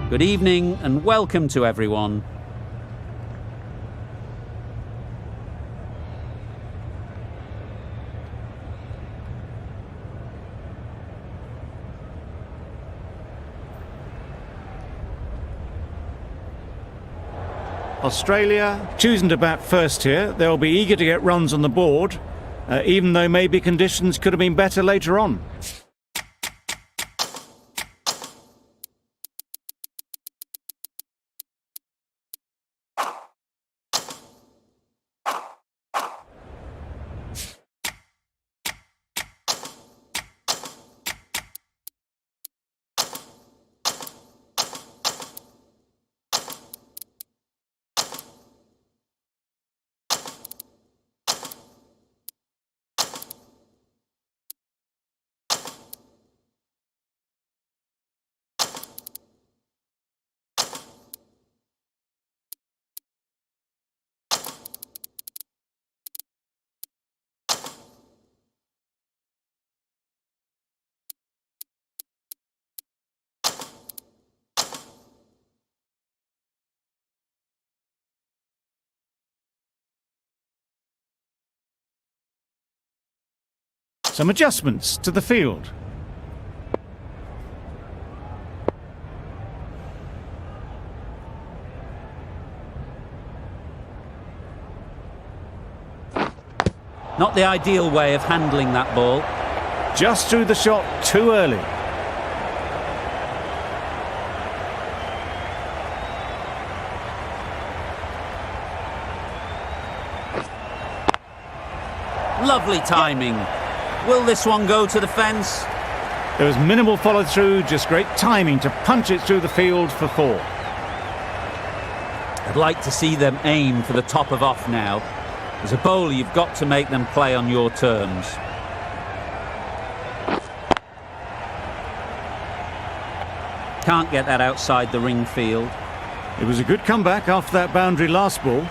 Good evening and welcome to everyone. Australia choosing to bat first here. They'll be eager to get runs on the board, even though maybe conditions could have been better later on. Some adjustments to the field. Not the ideal way of handling that ball. Just threw the shot too early. Lovely timing. Will this one go to the fence? There was minimal follow-through, just great timing to punch it through the field for 4. I'd like to see them aim for the top of off now. As a bowler, you've got to make them play on your terms. Can't get that outside the ring field. It was a good comeback after that boundary last ball.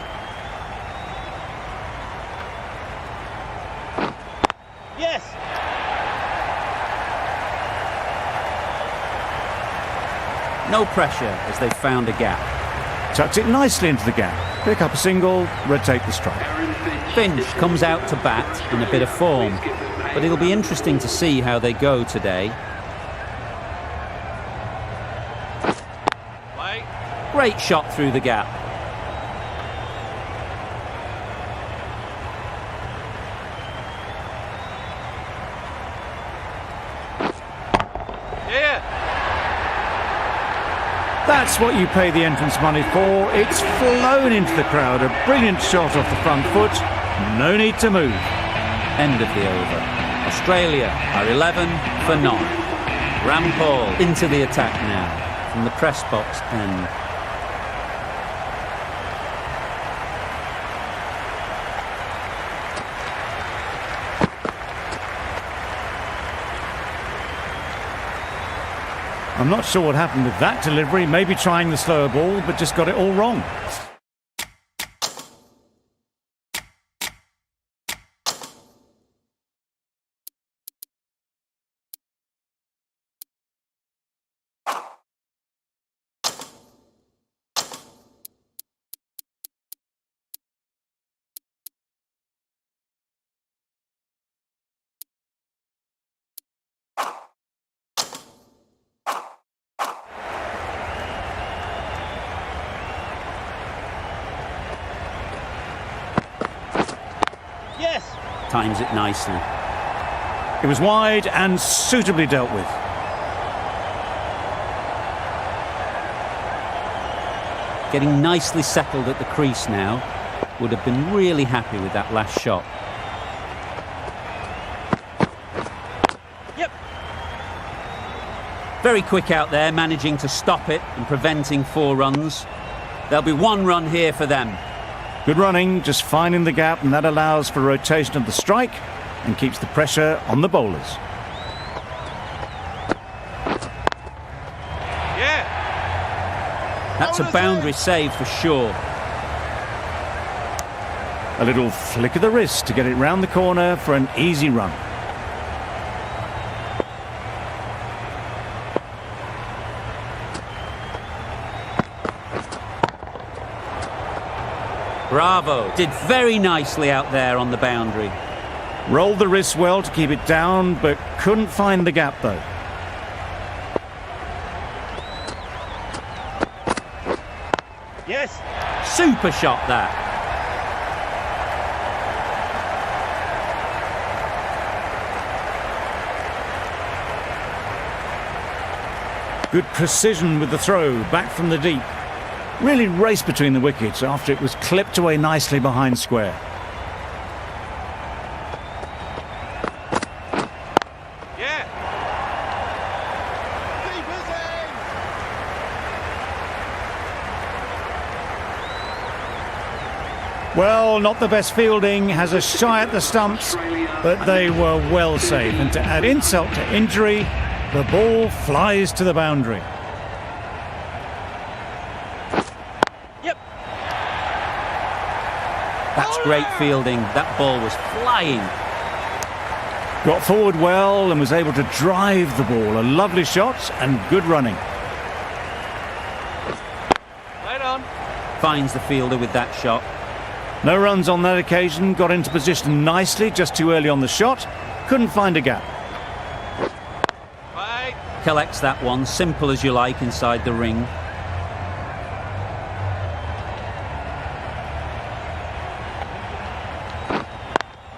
Yes! No pressure as they've found a gap. Tucks it nicely into the gap. Pick up a single, rotate the strike. Finch comes out to bat in a bit of form, but it'll be interesting to see how they go today. Great shot through the gap. That's what you pay the entrance money for. It's flown into the crowd. A brilliant shot off the front foot. No need to move. End of the over. Australia are 11 for none. Rampal into the attack now from the press box end. I'm not sure what happened with that delivery. Maybe trying the slower ball, but just got it all wrong. Times it nicely. It was wide and suitably dealt with. Getting nicely settled at the crease now. Would have been really happy with that last shot. Yep. Very quick out there, managing to stop it and preventing 4 runs. There'll be 1 run here for them. Good running, just finding the gap, and that allows for rotation of the strike and keeps the pressure on the bowlers. That's a boundary save for sure. A little flick of the wrist to get it round the corner for an easy run. Bravo. Did very nicely out there on the boundary. Rolled the wrists well to keep it down, but couldn't find the gap though. Yes. Super shot that. Good precision with the throw, back from the deep. Really raced between the wickets after it was clipped away nicely behind square. Yeah. Well, not the best fielding, has a shy at the stumps, but they were well safe. And to add insult to injury, the ball flies to the boundary. Yep. That's great fielding. That ball was flying. Got forward well and was able to drive the ball. A lovely shot and good running. Right on. Finds the fielder with that shot. No runs on that occasion, got into position nicely, just too early on the shot. Couldn't find a gap. Right. Collects that one, simple as you like, inside the ring.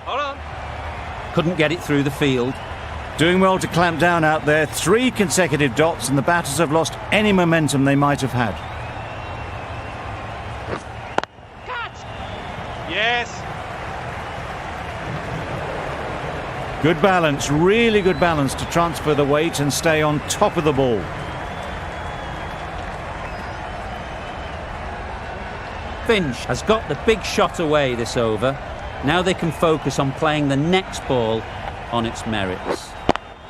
Hold on. Couldn't get it through the field. Doing well to clamp down out there. 3 consecutive dots and the batters have lost any momentum they might have had. Yes. Good balance, really good balance to transfer the weight and stay on top of the ball. Finch has got the big shot away this over. Now they can focus on playing the next ball on its merits.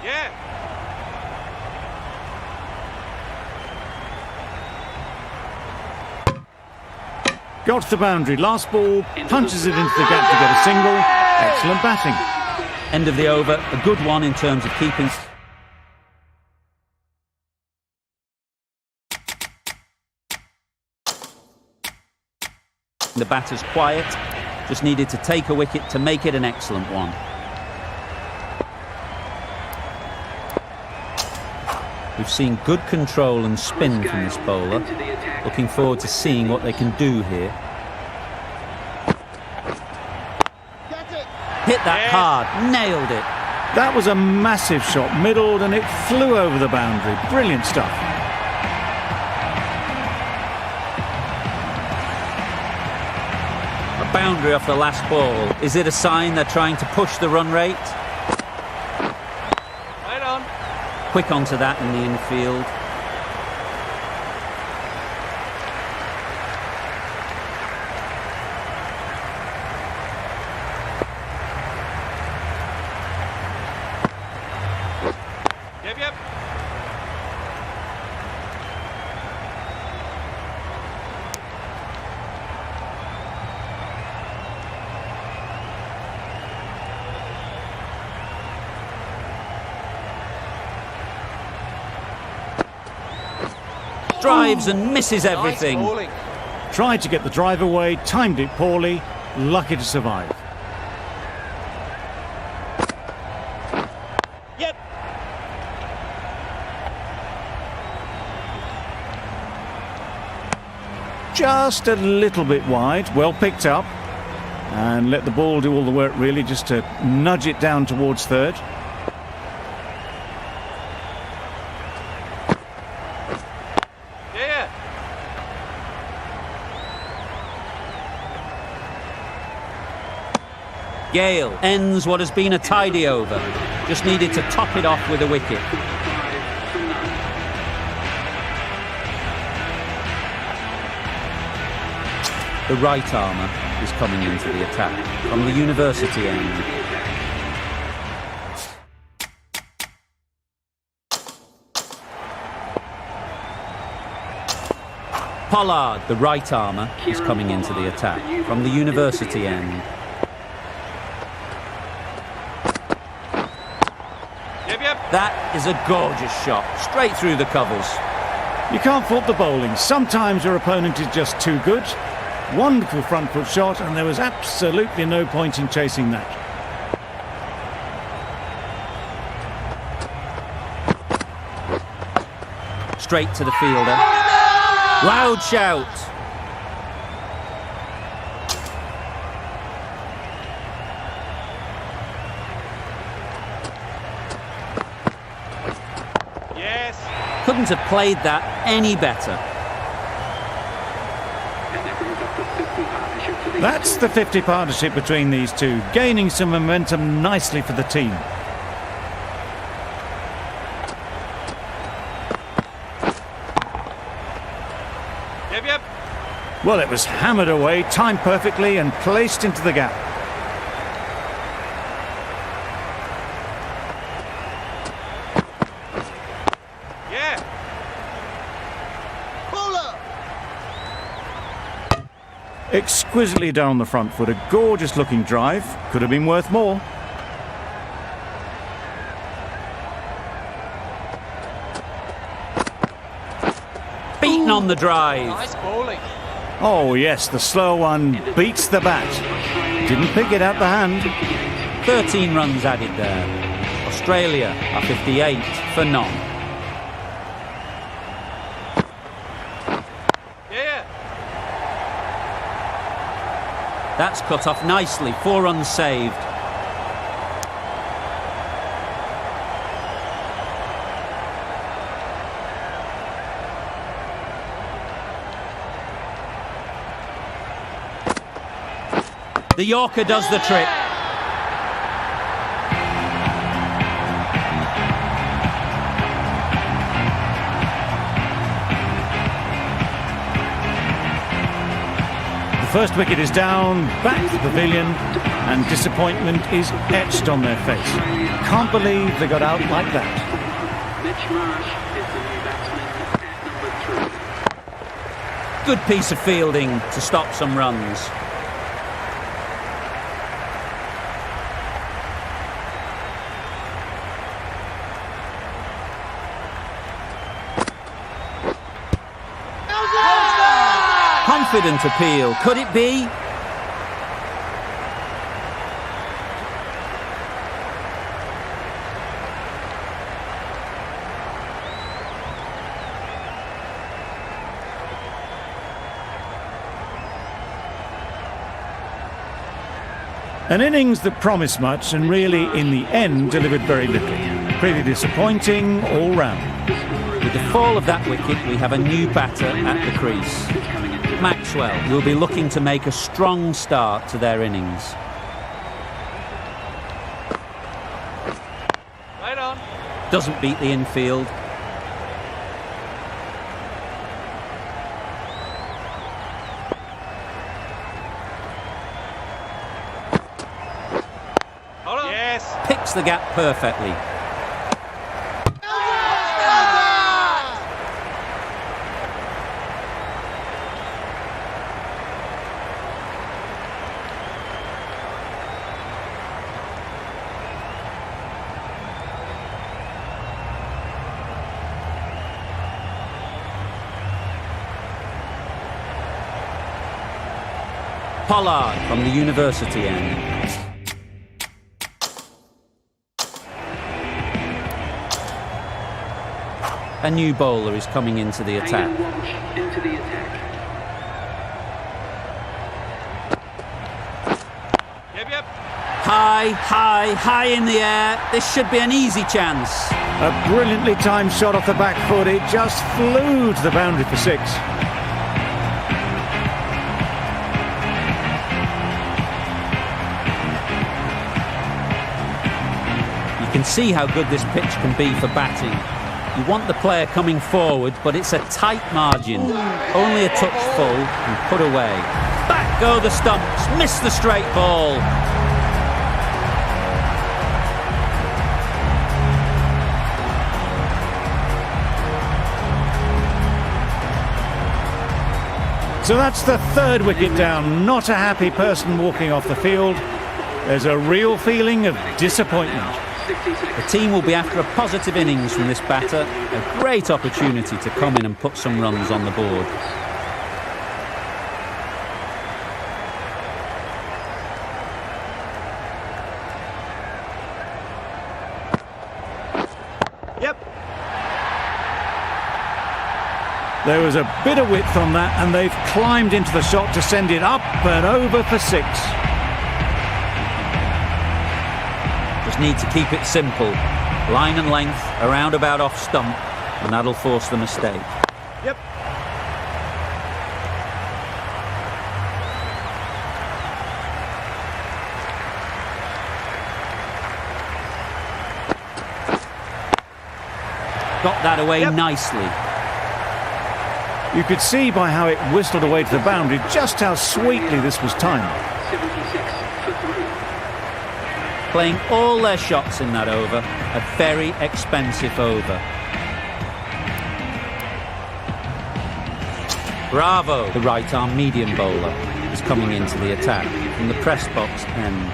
Yeah. Got to the boundary, last ball, punches it into the gap to get a single. Excellent batting. End of the over, a good one in terms of keeping. The batter's quiet, just needed to take a wicket to make it an excellent one. We've seen good control and spin from this bowler. Looking forward to seeing what they can do here. Hit that hard, nailed it. That was a massive shot, middled, and it flew over the boundary. Brilliant stuff. A boundary off the last ball. Is it a sign they're trying to push the run rate? Right on. Quick onto that in the infield. Yep. Drives and misses everything. Nice bowling. Tried to get the drive away, timed it poorly, lucky to survive. Yep. Just a little bit wide, well picked up. And let the ball do all the work really, just to nudge it down towards third. Yeah. Gale ends what has been a tidy over. Just needed to top it off with a wicket. The right armour is coming into the attack from the university end. Pollard, the right armour, is coming into the attack from the university end. Yep. That is a gorgeous shot, straight through the covers. You can't fault the bowling. Sometimes your opponent is just too good, Wonderful front foot shot, and there was absolutely no point in chasing that. Straight to the fielder. Loud shout. Yes. Couldn't have played that any better. That's the 50 partnership between these two, gaining some momentum nicely for the team. Yep. Well, it was hammered away, timed perfectly and placed into the gap. Yeah. Exquisitely down the front foot, a gorgeous looking drive. Could have been worth more. Beaten on the drive. Nice bowling. Oh yes, the slow one beats the bat. Didn't pick it out the hand. 13 runs added there. Australia are 58 for none. Yeah. That's cut off nicely. 4 runs saved. The Yorker does the trick. The first wicket is down, back to the pavilion, and disappointment is etched on their face. Can't believe they got out like that. Good piece of fielding to stop some runs. Confident appeal. Could it be? An innings that promised much and really, in the end, delivered very little. Pretty disappointing all round. With the fall of that wicket, we have a new batter at the crease. Maxwell will be looking to make a strong start to their innings. Right on. Doesn't beat the infield. Hold on. Yes. Picks the gap perfectly. Pollard from the university end. A new bowler is coming into the attack. Yep. High in the air. This should be an easy chance. A brilliantly timed shot off the back foot. It just flew to the boundary for 6. You can see how good this pitch can be for batting. You want the player coming forward, but it's a tight margin. Only a touch full and put away. Back go the stumps. Miss the straight ball. So that's the 3rd wicket down. Not a happy person walking off the field. There's a real feeling of disappointment. The team will be after a positive innings from this batter. A great opportunity to come in and put some runs on the board. There was a bit of width on that, and they've climbed into the shot to send it up and over for 6. Just need to keep it simple. Line and length, around about off stump, and that'll force the mistake. Yep. Got that away nicely. You could see by how it whistled away to the boundary just how sweetly this was timed. 76 for 3. Playing all their shots in that over, a very expensive over. Bravo! The right-arm medium bowler is coming into the attack from the press box end.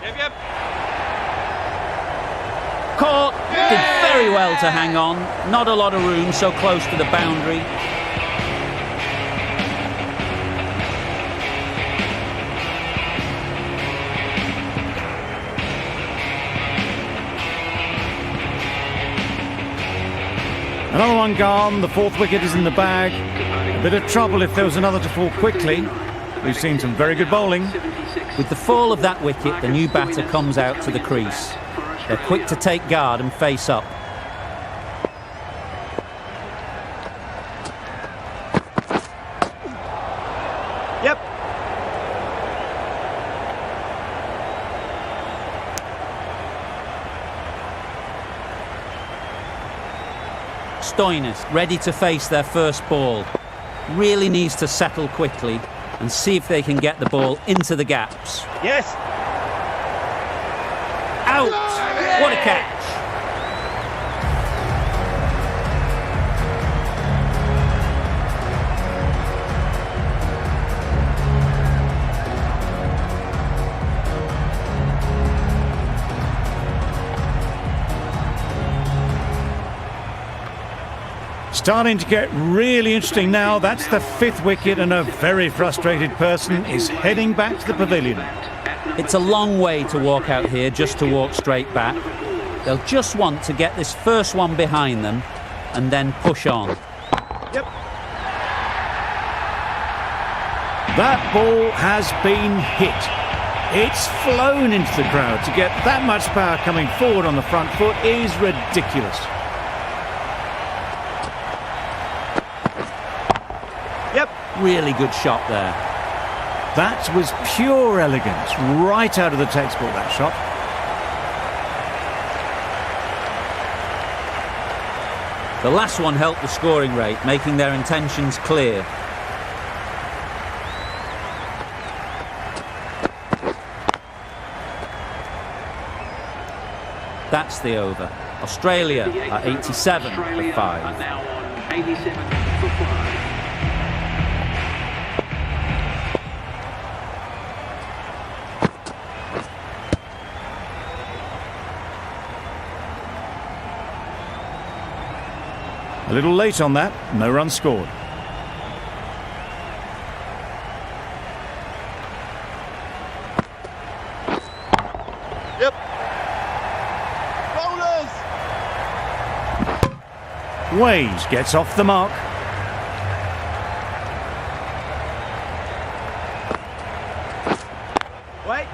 Yep. Caught! Did very well to hang on. Not a lot of room so close to the boundary. Another one gone, the 4th wicket is in the bag. A bit of trouble if there was another to fall quickly. We've seen some very good bowling. With the fall of that wicket, the new batter comes out to the crease. They're quick to take guard and face up. Yep. Stoinis ready to face their first ball. Really needs to settle quickly and see if they can get the ball into the gaps. Yes. Out! What a catch! Starting to get really interesting now. That's the 5th wicket, and a very frustrated person is heading back to the pavilion. It's a long way to walk out here just to walk straight back. They'll just want to get this first one behind them and then push on. Yep. That ball has been hit. It's flown into the crowd. To get that much power coming forward on the front foot is ridiculous. Yep. Really good shot there. That was pure elegance, right out of the textbook, that shot. The last one helped the scoring rate, making their intentions clear. That's the over. Australia are 87 for 5. Now on 87 for 5. A little late on that, no runs scored. Yep. Bowlers. Waves gets off the mark. Wait.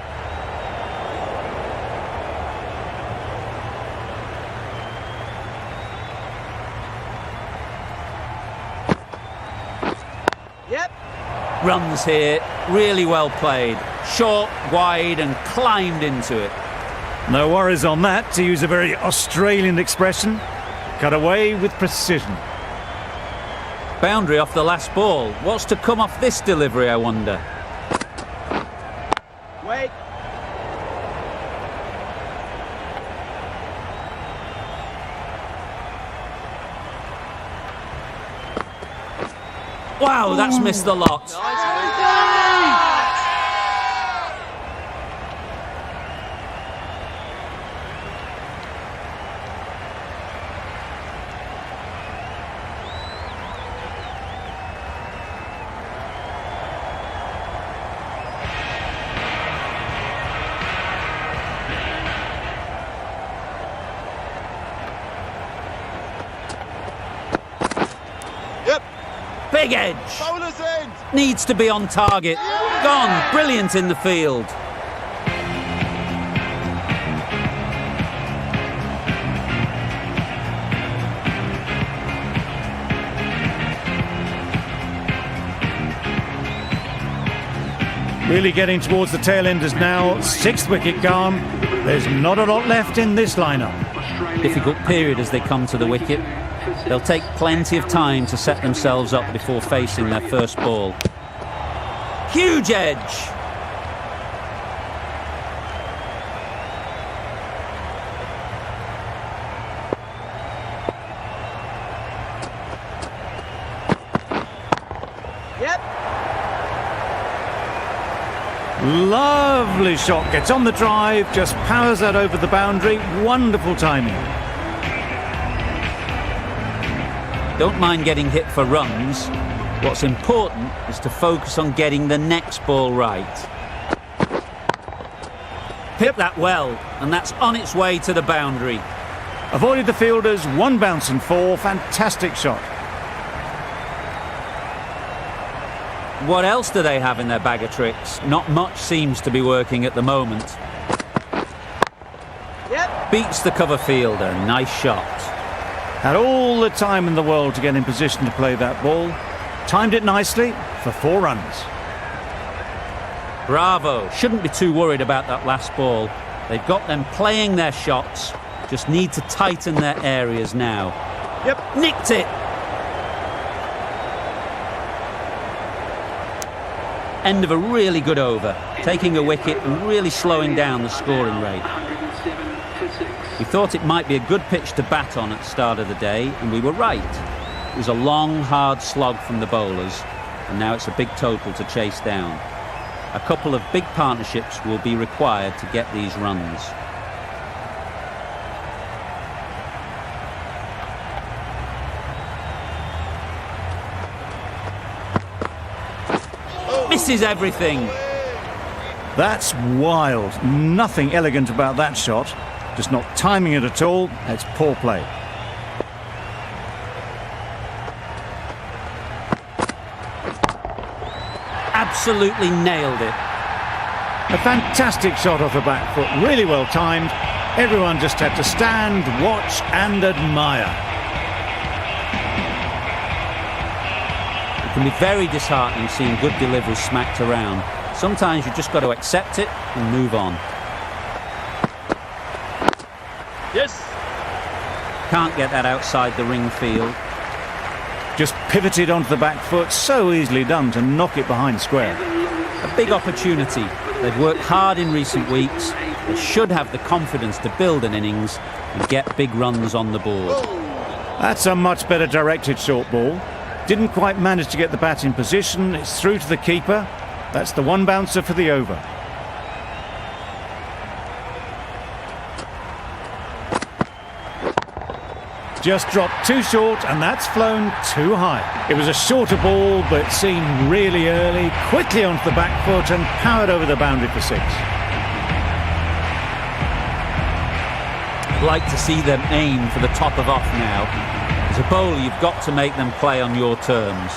Yep. Runs here, really well played. Short, wide and climbed into it. No worries on that, to use a very Australian expression. Cut away with precision. Boundary off the last ball. What's to come off this delivery, I wonder? Wait. Wow, that's missed the lot. Big edge. Bowler's end. Needs to be on target. Gone. Brilliant in the field. Really getting towards the tail enders now. 6th wicket gone. There's not a lot left in this lineup. Difficult period as they come to the wicket. They'll take plenty of time to set themselves up before facing their first ball. Huge edge. Yep. Lovely shot. Gets on the drive. Just powers that over the boundary. Wonderful timing. Don't mind getting hit for runs. What's important is to focus on getting the next ball right. Hit that well, and that's on its way to the boundary. Avoided the fielders. 1 bounce and 4. Fantastic shot. What else do they have in their bag of tricks? Not much seems to be working at the moment. Yep. Beats the cover fielder. Nice shot. Had all the time in the world to get in position to play that ball. Timed it nicely for 4 runs. Bravo. Shouldn't be too worried about that last ball. They've got them playing their shots. Just need to tighten their areas now. Yep. Nicked it. End of a really good over. Taking a wicket and really slowing down the scoring rate. 107 for 6. We thought it might be a good pitch to bat on at the start of the day, and we were right. It was a long, hard slog from the bowlers, and now it's a big total to chase down. A couple of big partnerships will be required to get these runs. Misses everything. That's wild. Nothing elegant about that shot. Just not timing it at all. It's poor play. Absolutely nailed it. A fantastic shot off the back foot. Really well timed. Everyone just had to stand, watch and admire. It can be very disheartening seeing good deliveries smacked around. Sometimes you've just got to accept it and move on. Yes. Can't get that outside the ring field. Just pivoted onto the back foot. So easily done to knock it behind square. A big opportunity. They've worked hard in recent weeks. They should have the confidence to build an innings and get big runs on the board. That's a much better directed short ball. Didn't quite manage to get the bat in position. It's through to the keeper. That's the 1 bouncer for the over. Just dropped too short, and that's flown too high. It was a shorter ball, but seen really early, quickly onto the back foot and powered over the boundary for 6. I'd like to see them aim for the top of off now. As a bowler, you've got to make them play on your terms.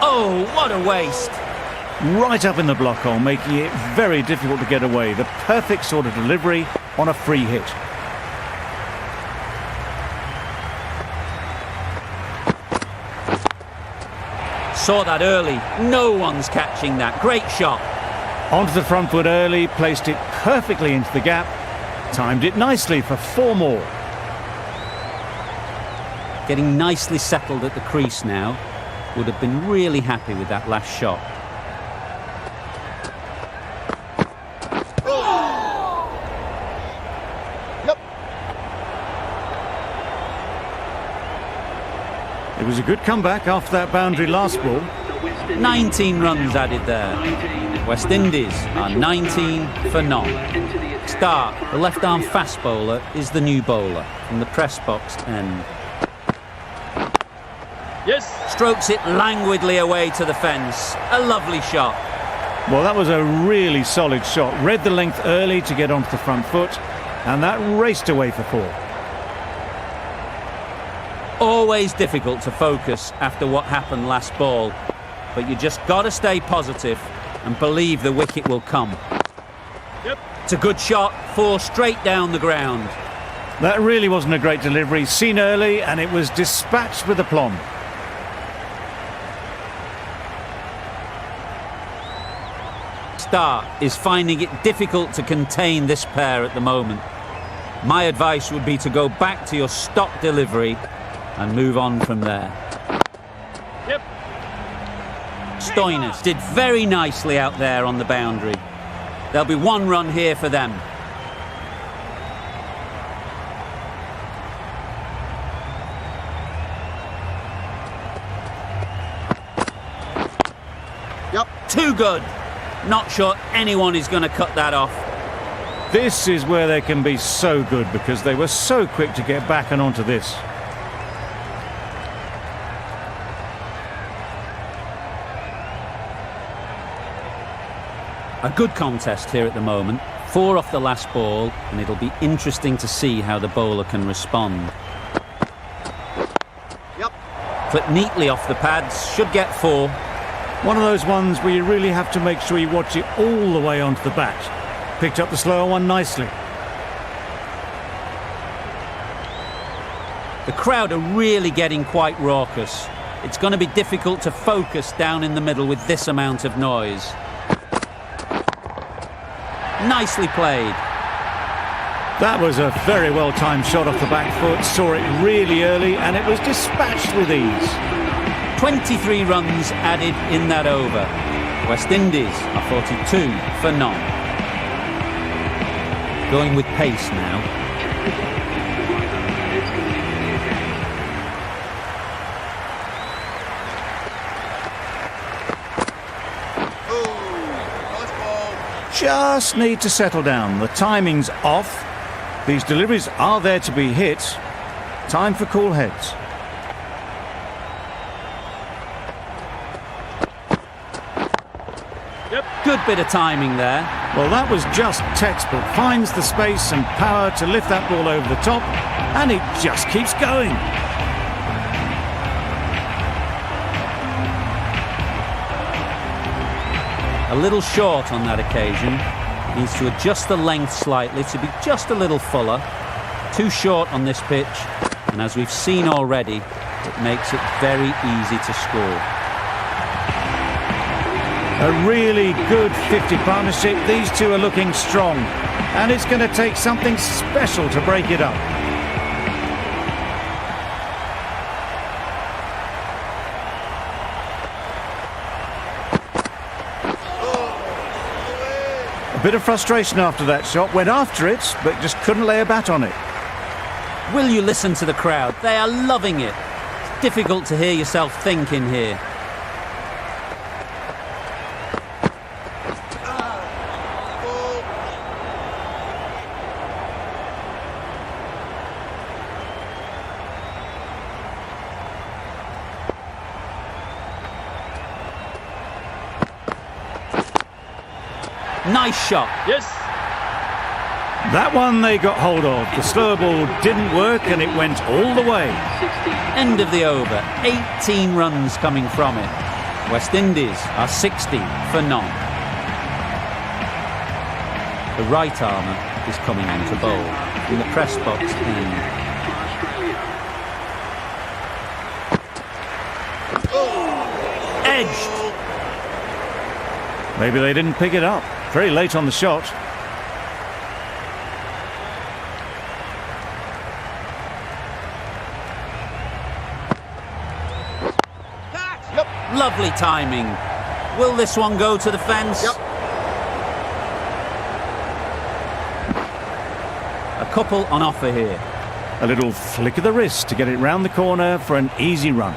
Oh, what a waste. Right up in the block hole, making it very difficult to get away. The perfect sort of delivery on a free hit. Saw that early. No one's catching that. Great shot. Onto the front foot early, placed it perfectly into the gap. Timed it nicely for 4 more. Getting nicely settled at the crease now. Would have been really happy with that last shot. Yep. It was a good comeback after that boundary last ball. 19 runs added there. West Indies are 19 for none. Stark, the left-arm fast bowler, is the new bowler from the press box end. Yes. Strokes it languidly away to the fence. A lovely shot. Well, that was a really solid shot. Read the length early to get onto the front foot, and that raced away for 4. Always difficult to focus after what happened last ball, but you just got to stay positive and believe the wicket will come. Yep. It's a good shot, 4 straight down the ground. That really wasn't a great delivery, seen early, and it was dispatched with aplomb. Stark is finding it difficult to contain this pair at the moment. My advice would be to go back to your stock delivery and move on from there. Yep. Stoinis did very nicely out there on the boundary. There'll be 1 run here for them. Yep. Too good. Not sure anyone is going to cut that off. This is where they can be so good because they were so quick to get back and onto this. A good contest here at the moment. 4 off the last ball, and it'll be interesting to see how the bowler can respond. Yep. Clip neatly off the pads, should get 4. One of those ones where you really have to make sure you watch it all the way onto the bat. Picked up the slower one nicely. The crowd are really getting quite raucous. It's going to be difficult to focus down in the middle with this amount of noise. Nicely played. That was a very well-timed shot off the back foot. Saw it really early and it was dispatched with ease. 23 runs added in that over. West Indies are 42 for none. Going with pace now. Just need to settle down. The timing's off. These deliveries are there to be hit. Time for cool heads. Yep. Good bit of timing there. Well, that was just textbook. Finds the space and power to lift that ball over the top, and it just keeps going. A little short on that occasion. Needs to adjust the length slightly to be just a little fuller. Too short on this pitch, and as we've seen already, it makes it very easy to score. A really good 50 partnership. These two are looking strong, and it's going to take something special to break it up. A bit of frustration after that shot. Went after it, but just couldn't lay a bat on it. Will you listen to the crowd? They are loving it. It's difficult to hear yourself think in here. Nice shot. Yes. That one they got hold of. The slower ball didn't work and it went all the way. 60. End of the over. 18 runs coming from it. West Indies are 60 for none. The right armour is coming on to bowl in the press box end. Edged. Maybe they didn't pick it up. Very late on the shot. Yep. Lovely timing. Will this one go to the fence? Yep. A couple on offer here. A little flick of the wrist to get it round the corner for an easy run.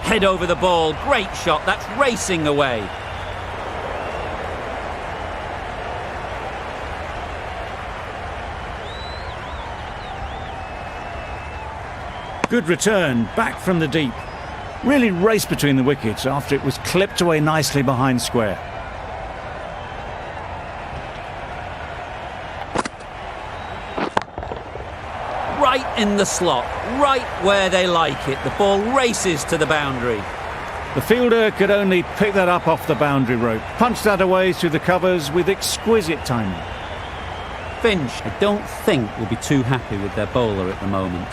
Head over the ball. Great shot. That's racing away. Good return, back from the deep. Really raced between the wickets after it was clipped away nicely behind square. in the slot, right where they like it. The ball races to the boundary. The fielder could only pick that up off the boundary rope, punch that away through the covers with exquisite timing. Finch, I don't think, will be too happy with their bowler at the moment.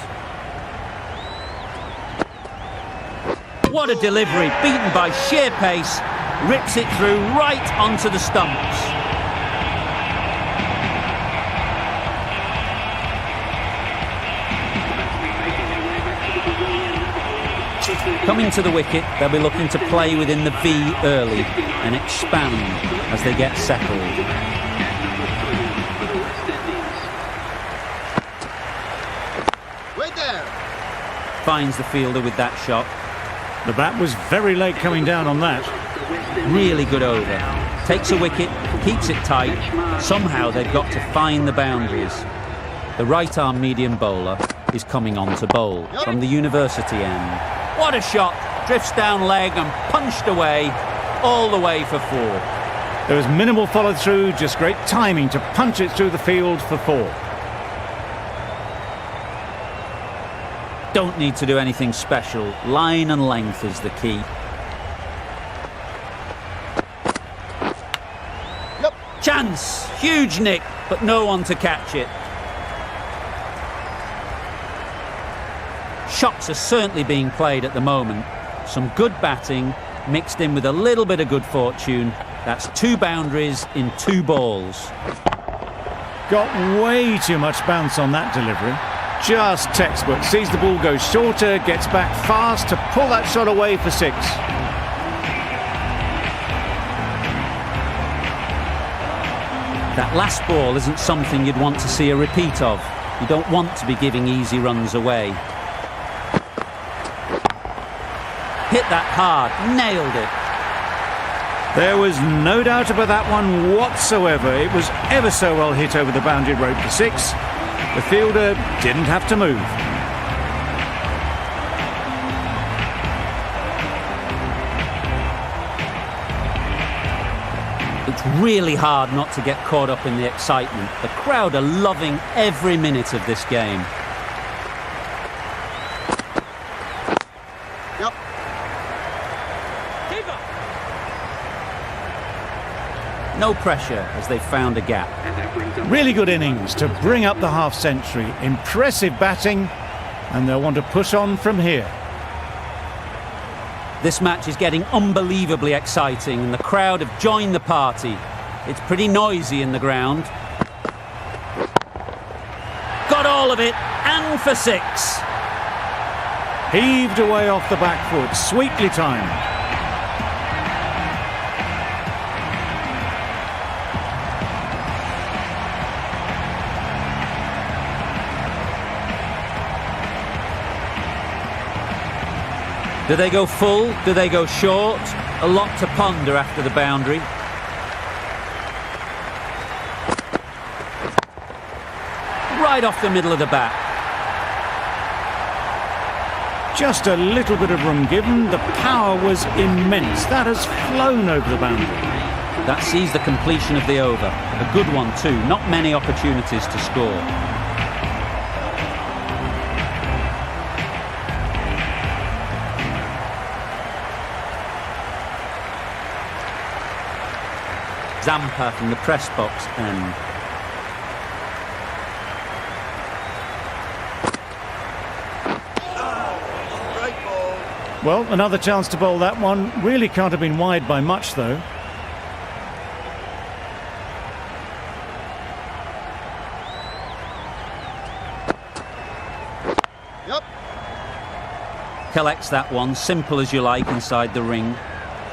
What a delivery, beaten by sheer pace, rips it through right onto the stumps. Coming to the wicket, they'll be looking to play within the V early and expand as they get settled. Wait there. Finds the fielder with that shot. The bat was very late coming down on that. Really good over. Takes a wicket, keeps it tight. Somehow they've got to find the boundaries. The right-arm medium bowler is coming on to bowl from the university end. What a shot! Drifts down leg and punched away, all the way for 4. There was minimal follow-through, just great timing to punch it through the field for 4. Don't need to do anything special. Line and length is the key. Yep. Chance! Huge nick, but no one to catch it. Shots are certainly being played at the moment. Some good batting mixed in with a little bit of good fortune. That's 2 boundaries in 2 balls. Got way too much bounce on that delivery. Just textbook. Sees the ball go shorter, gets back fast to pull that shot away for 6. That last ball isn't something you'd want to see a repeat of. You don't want to be giving easy runs away. Hit that hard, nailed it. There was no doubt about that one whatsoever. It was ever so well hit over the boundary rope for 6. The fielder didn't have to move. It's really hard not to get caught up in the excitement. The crowd are loving every minute of this game. Yep. No pressure as they found a gap. Really good innings to bring up the half-century. Impressive batting, and they'll want to push on from here. This match is getting unbelievably exciting and the crowd have joined the party. It's pretty noisy in the ground. Got all of it, and for 6. Heaved away off the back foot, sweetly timed. Do they go full? Do they go short? A lot to ponder after the boundary. Right off the middle of the bat. Just a little bit of room given. The power was immense. That has flown over the boundary. That sees the completion of the over. A good one too. Not many opportunities to score. Zampa from the press box end. Well, another chance to bowl that one. Really can't have been wide by much, though. Yep. Collects that one, simple as you like, inside the ring.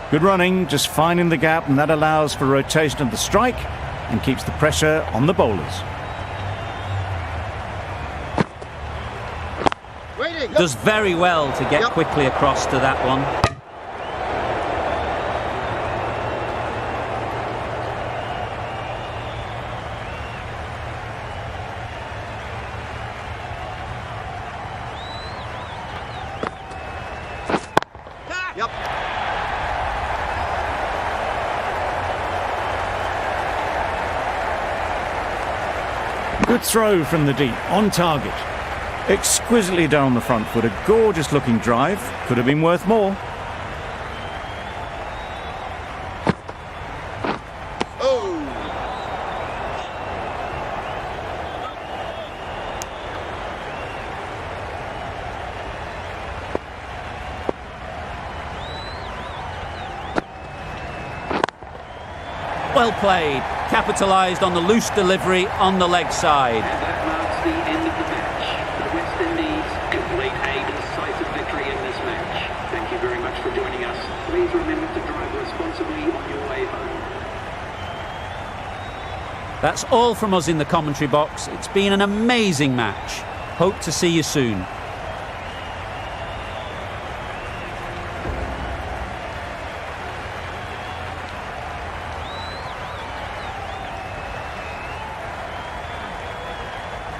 Good running, just finding the gap, and that allows for rotation of the strike and keeps the pressure on the bowlers. Waiting. Does very well to get quickly across to that one. Yep. Good throw from the deep, on target. Exquisitely done on the front foot. A gorgeous looking drive. Could have been worth more. Oh! Well played. Capitalised on the loose delivery on the leg side. And that marks the end of the match. The West Indies complete a decisive victory in this match. Thank you very much for joining us. Please remember to drive responsibly on your way home. That's all from us in the commentary box. It's been an amazing match. Hope to see you soon.